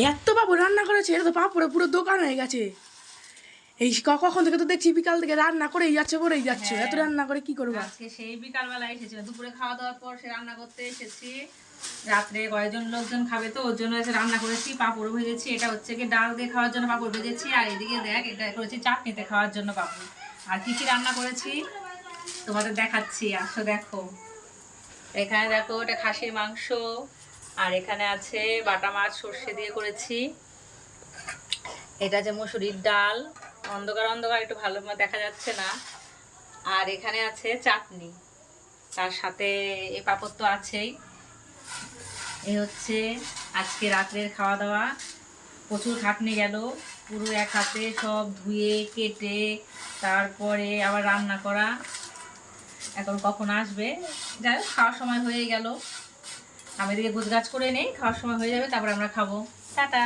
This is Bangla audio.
এত পাপড় রান্না করেছে, এটা তো পাপড়ে পুরো দোকান হয়ে গেছে। এই কখন থেকে তো দেখছি বিকাল থেকে রান্না করেই যাচ্ছে করেই যাচ্ছে, এত রান্না করে কি করবা? আজকে সেই বিকালবেলা এসেছিল, দুপুরে খাওয়া দাওয়ার পর সে রান্না করতে এসেছি। রাত্রে কয়েকজন লোকজন খাবে তো ওর জন্য এসে রান্না করেছি, পাঁপড় ভেজেছি। এটা হচ্ছে কি ডাল দিয়ে খাওয়ার জন্য পাঁপড় ভেজেছি, আর এদিকে দেখ এটা করেছি চাটনিতে খাওয়ার জন্য পাঁপড়। আর কি কি রান্না করেছি তোমাদের দেখাচ্ছি, আসো দেখো। এখানে দেখো এটা খাসির মাংস, আর এখানে আছে বাটা মাছ সর্ষে দিয়ে করেছি। এটা যে মসুরির ডাল, অন্ধকার অন্ধকার একটু ভালো দেখা যাচ্ছে না। আর এখানে আছে চাটনি, তার সাথে এই পাঁপড় তো আছেই। এই হচ্ছে আজকে রাত্রের খাওয়া দাওয়া। প্রচুর খাটনি গেল, পুরো এক হাতে সব ধুয়ে কেটে তারপরে আবার রান্না করা। এখন কখন আসবে, যাই হোক খাওয়ার সময় হয়ে গেল। আমি এদিকে গোছগাছ করে নেই, খাওয়ার সময় হয়ে যাবে, তারপরে আমরা খাবো। টাটা।